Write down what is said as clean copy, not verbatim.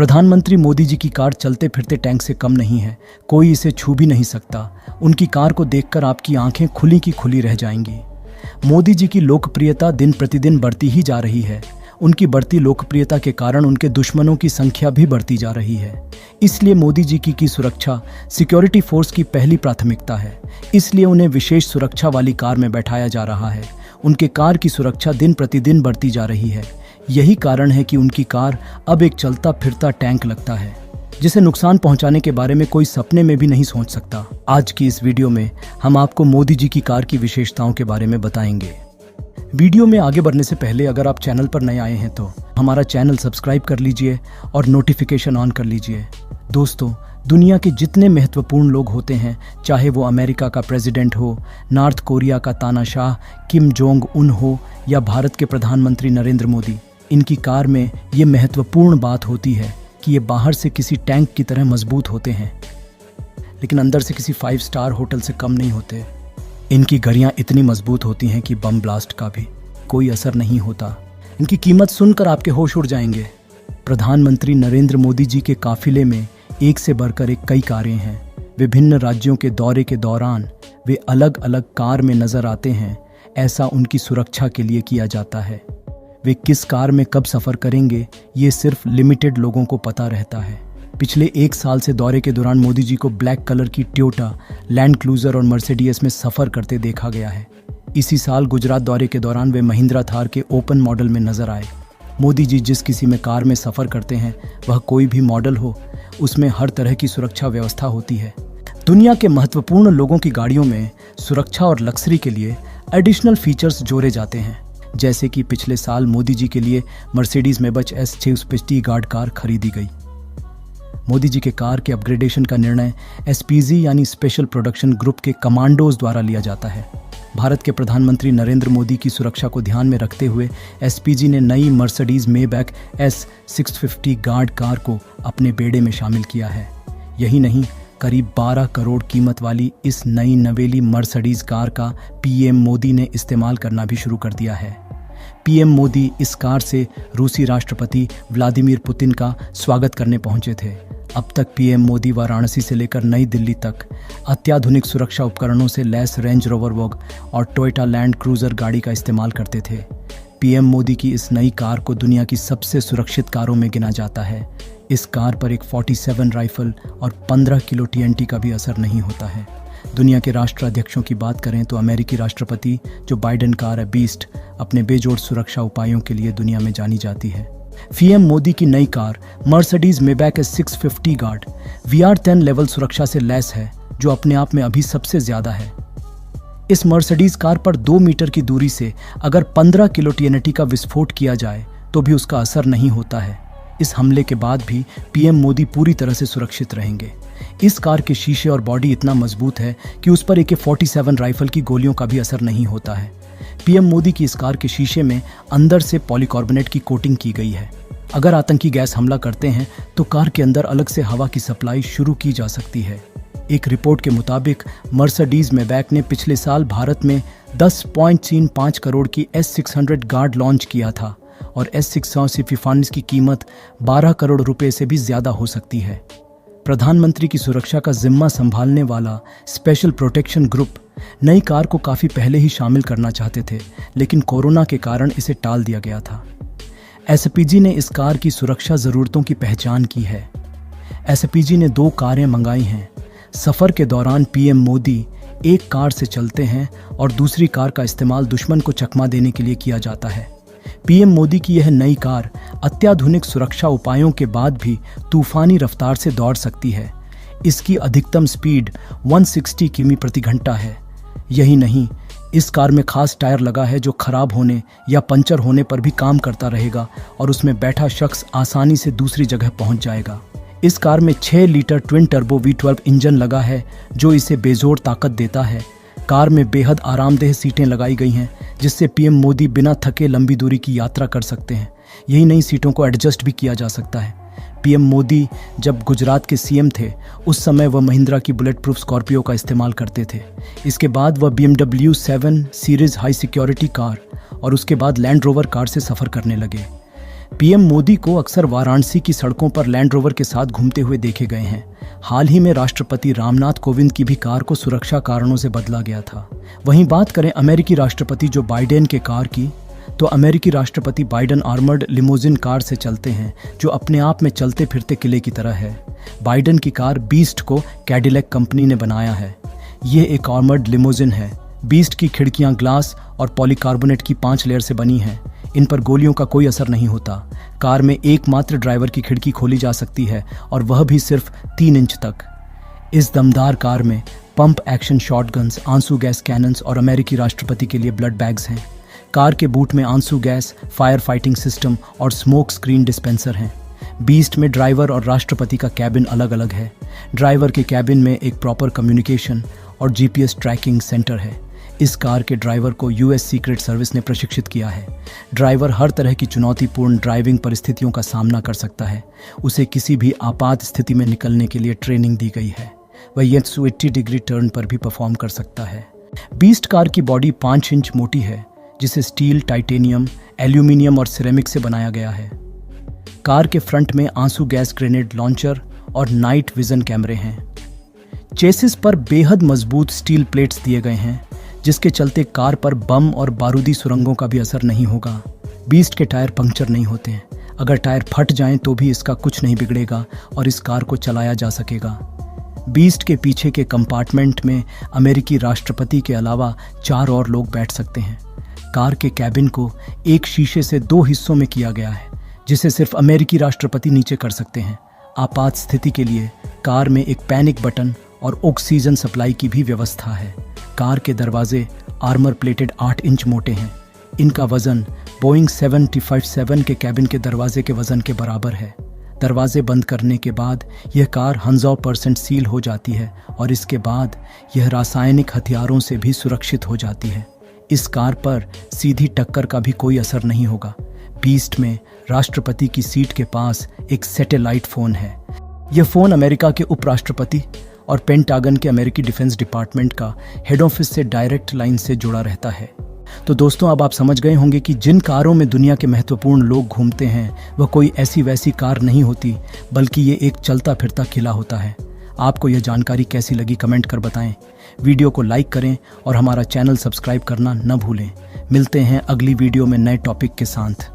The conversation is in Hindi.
प्रधानमंत्री मोदी जी की कार चलते फिरते टैंक से कम नहीं है, कोई इसे छू भी नहीं सकता। उनकी कार को देखकर आपकी आंखें खुली की खुली रह जाएंगी। मोदी जी की लोकप्रियता दिन प्रतिदिन बढ़ती ही जा रही है। उनकी बढ़ती लोकप्रियता के कारण उनके दुश्मनों की संख्या भी बढ़ती जा रही है। इसलिए मोदी जी की सुरक्षा सिक्योरिटी फोर्स की पहली प्राथमिकता है। इसलिए उन्हें विशेष सुरक्षा वाली कार में बैठाया जा रहा है। उनके कार की सुरक्षा दिन प्रतिदिन बढ़ती जा रही है। यही कारण है कि उनकी कार अब एक चलता फिरता टैंक लगता है, जिसे नुकसान पहुंचाने के बारे में कोई सपने में भी नहीं सोच सकता। आज की इस वीडियो में हम आपको मोदी जी की कार की विशेषताओं के बारे में बताएंगे। वीडियो में आगे बढ़ने से पहले अगर आप चैनल पर नए आए हैं तो हमारा चैनल सब्सक्राइब कर लीजिए और नोटिफिकेशन ऑन कर लीजिए। दोस्तों, दुनिया के जितने महत्वपूर्ण लोग होते हैं, चाहे वो अमेरिका का प्रेसिडेंट हो, नॉर्थ कोरिया का तानाशाह किम जोंग उन हो या भारत के प्रधानमंत्री नरेंद्र मोदी, इनकी कार में ये महत्वपूर्ण बात होती है कि ये बाहर से किसी टैंक की तरह मजबूत होते हैं, लेकिन अंदर से किसी 5 स्टार होटल से कम नहीं होते। इनकी घड़ियां इतनी मजबूत होती हैं कि बम ब्लास्ट का भी कोई असर नहीं होता। इनकी कीमत सुनकर आपके होश उड़ जाएंगे। प्रधानमंत्री नरेंद्र मोदी जी के काफिले में एक से बढ़कर एक कई कारें हैं। विभिन्न राज्यों के दौरे के दौरान वे अलग अलग कार में नजर आते हैं। ऐसा उनकी सुरक्षा के लिए किया जाता है। वे किस कार में कब सफ़र करेंगे, ये सिर्फ लिमिटेड लोगों को पता रहता है। पिछले 1 साल से दौरे के दौरान मोदी जी को ब्लैक कलर की टोयोटा, लैंड क्रूजर और मर्सिडीज में सफ़र करते देखा गया है। इसी साल गुजरात दौरे के दौरान वे महिंद्रा थार के ओपन मॉडल में नजर आए। मोदी जी जिस किसी में कार में सफ़र करते हैं, वह कोई भी मॉडल हो, उसमें हर तरह की सुरक्षा व्यवस्था होती है। दुनिया के महत्वपूर्ण लोगों की गाड़ियों में सुरक्षा और लग्जरी के लिए एडिशनल फीचर्स जोड़े जाते हैं, जैसे कि पिछले साल मोदी जी के लिए मर्सिडीज मेबच S650 गार्ड कार खरीदी गई। मोदी जी के कार के अपग्रेडेशन का निर्णय SPG यानी स्पेशल प्रोडक्शन ग्रुप के कमांडोज द्वारा लिया जाता है। भारत के प्रधानमंत्री नरेंद्र मोदी की सुरक्षा को ध्यान में रखते हुए SPG ने नई Mercedes Maybach S650 guard car को अपने बेड़े में शामिल किया है। यही नहीं, करीब 12 करोड़ कीमत वाली इस नई नवेली मर्सिडीज कार का PM मोदी ने इस्तेमाल करना भी शुरू कर दिया है। PM मोदी इस कार से रूसी राष्ट्रपति व्लादिमीर पुतिन का स्वागत करने पहुंचे थे। अब तक PM मोदी वाराणसी से लेकर नई दिल्ली तक अत्याधुनिक सुरक्षा उपकरणों से लैस रेंज रोवर वॉग और टोयोटा लैंड क्रूजर गाड़ी का इस्तेमाल करते थे। PM मोदी की इस नई कार को दुनिया की सबसे सुरक्षित कारों में गिना जाता है। इस कार पर एक 47 राइफल और 15 किलो TNT का भी असर नहीं होता है। दुनिया के राष्ट्राध्यक्षों की बात करें तो अमेरिकी राष्ट्रपति जो बाइडेन कार है बीस्ट, अपने बेजोड़ सुरक्षा उपायों के लिए दुनिया में जानी जाती है। PM मोदी की नई car Mercedes Maybach S650 guard VR10 level सुरक्षा से लैस है, जो अपने आप में अभी सबसे ज्यादा है। इस मर्सिडीज कार पर 2 मीटर की दूरी से अगर 15 किलो TNT का विस्फोट किया जाए तो भी उसका असर नहीं होता है। इस हमले के बाद भी PM मोदी पूरी तरह से सुरक्षित रहेंगे। इस कार के शीशे और बॉडी इतना मजबूत है कि उस पर AK-47 राइफल की गोलियों का भी असर नहीं होता है। PM मोदी की इस कार के शीशे में अंदर से पॉलीकार्बोनेट की कोटिंग की गई है। अगर आतंकी गैस हमला करते हैं तो कार के अंदर अलग से हवा की सप्लाई शुरू की जा सकती है। एक रिपोर्ट के मुताबिक मर्सिडीज मेबैक ने पिछले साल भारत में 10.35 करोड़ की S600 गार्ड लॉन्च किया था और S650 की कीमत 12 करोड़ रुपए से भी ज्यादा हो सकती है। प्रधानमंत्री की सुरक्षा का जिम्मा संभालने वाला स्पेशल प्रोटेक्शन ग्रुप नई कार को काफी पहले ही शामिल करना चाहते थे, लेकिन कोरोना के कारण इसे टाल दिया गया था। SPG ने इस कार की सुरक्षा जरूरतों की पहचान की है। SPG ने 2 कारें मंगाई हैं। सफर के दौरान PM मोदी एक कार से चलते हैं और दूसरी कार का इस्तेमाल दुश्मन को चकमा देने के लिए किया जाता है। PM मोदी की यह नई कार अत्याधुनिक सुरक्षा उपायों के बाद भी तूफानी रफ्तार से दौड़ सकती है। इसकी अधिकतम स्पीड 160 किमी प्रति घंटा है। यही नहीं, इस कार में खास टायर लगा है जो खराब होने या पंचर होने पर भी काम करता रहेगा और उसमें बैठा शख्स आसानी से दूसरी जगह पहुंच जाएगा। इस कार में 6 litre twin turbo V12 engine लगा है जो इसे बेजोड़ ताकत देता है। कार में बेहद आरामदेह सीटें लगाई गई हैं, जिससे PM मोदी बिना थके लंबी दूरी की यात्रा कर सकते हैं। यही नहीं, सीटों को एडजस्ट भी किया जा सकता है। PM मोदी जब गुजरात के CM थे, उस समय वह महिंद्रा की बुलेट प्रूफ स्कॉर्पियो का इस्तेमाल करते थे। इसके बाद वह BMW 7 series high security car और उसके बाद लैंड रोवर कार से सफ़र करने लगे। पीएम मोदी को अक्सर वाराणसी की सड़कों पर लैंड रोवर के साथ घूमते हुए देखे गए हैं। हाल ही में राष्ट्रपति रामनाथ कोविंद की भी कार को सुरक्षा कारणों से बदला गया था। वहीं बात करें अमेरिकी राष्ट्रपति जो बाइडेन के कार की, तो अमेरिकी राष्ट्रपति बाइडेन आर्मर्ड लिमोजिन कार से चलते हैं जो अपने आप में चलते फिरते किले की तरह है। बाइडेन की कार बीस्ट को कैडिलैक कंपनी ने बनाया है। ये एक आर्मर्ड लिमोजिन है। बीस्ट की खिड़कियां ग्लास और पॉलीकार्बोनेट की 5 लेयर से बनी हैं। इन पर गोलियों का कोई असर नहीं होता। कार में एकमात्र ड्राइवर की खिड़की खोली जा सकती है और वह भी सिर्फ 3 इंच तक। इस दमदार कार में पंप एक्शन शॉटगन्स, आंसू गैस कैनन्स और अमेरिकी राष्ट्रपति के लिए ब्लड बैग्स हैं। कार के बूट में आंसू गैस, फायर फाइटिंग सिस्टम और स्मोक स्क्रीन डिस्पेंसर हैं। बीस्ट में ड्राइवर और राष्ट्रपति का कैबिन अलग अलग है। ड्राइवर के कैबिन में एक प्रॉपर कम्युनिकेशन और जीपीएस ट्रैकिंग सेंटर है। इस कार के ड्राइवर को यूएस सीक्रेट सर्विस ने प्रशिक्षित किया है। ड्राइवर हर तरह की चुनौतीपूर्ण ड्राइविंग परिस्थितियों का सामना कर सकता है। उसे किसी भी आपात स्थिति में निकलने के लिए ट्रेनिंग दी गई है। वह 180 डिग्री टर्न पर भी परफॉर्म कर सकता है। बीस्ट कार की बॉडी 5 इंच मोटी है, जिसे स्टील, टाइटेनियम, एल्यूमिनियम और सिरेमिक से बनाया गया है। कार के फ्रंट में आंसू गैस ग्रेनेड लॉन्चर और नाइट विजन कैमरे हैं। चेसिस पर बेहद मजबूत स्टील प्लेट्स दिए गए हैं, जिसके चलते कार पर बम और बारूदी सुरंगों का भी असर नहीं होगा। बीस्ट के टायर पंक्चर नहीं होते हैं। अगर टायर फट जाएं तो भी इसका कुछ नहीं बिगड़ेगा और इस कार को चलाया जा सकेगा। बीस्ट के पीछे के कंपार्टमेंट में अमेरिकी राष्ट्रपति के अलावा 4 और लोग बैठ सकते हैं। कार के कैबिन को एक शीशे से 2 हिस्सों में किया गया है, जिसे सिर्फ अमेरिकी राष्ट्रपति नीचे कर सकते हैं। आपात स्थिति के लिए कार में एक पैनिक बटन और ऑक्सीजन सप्लाई की भी व्यवस्था है। कार के दरवाजे आर्मर प्लेटेड 8 इंच मोटे हैं। इनका वजन बोइंग 757 के कैबिन के दरवाजे के वजन के बराबर है। दरवाजे बंद करने के बाद यह कार 100% सील हो जाती है और इसके बाद यह रासायनिक हथियारों से भी सुरक्षित हो जाती है। इस कार पर सीधी टक्कर का भी कोई असर नहीं होगा। बीस्ट में राष्ट्रपति की सीट के पास एक सैटेलाइट फोन है। यह फोन अमेरिका के उपराष्ट्रपति और पेंटागन के अमेरिकी डिफेंस डिपार्टमेंट का हेड ऑफिस से डायरेक्ट लाइन से जुड़ा रहता है। तो दोस्तों, अब आप समझ गए होंगे कि जिन कारों में दुनिया के महत्वपूर्ण लोग घूमते हैं वह कोई ऐसी वैसी कार नहीं होती, बल्कि ये एक चलता फिरता किला होता है। आपको यह जानकारी कैसी लगी कमेंट कर बताएं। वीडियो को लाइक करें और हमारा चैनल सब्सक्राइब करना न भूलें। मिलते हैं अगली वीडियो में नए टॉपिक के साथ।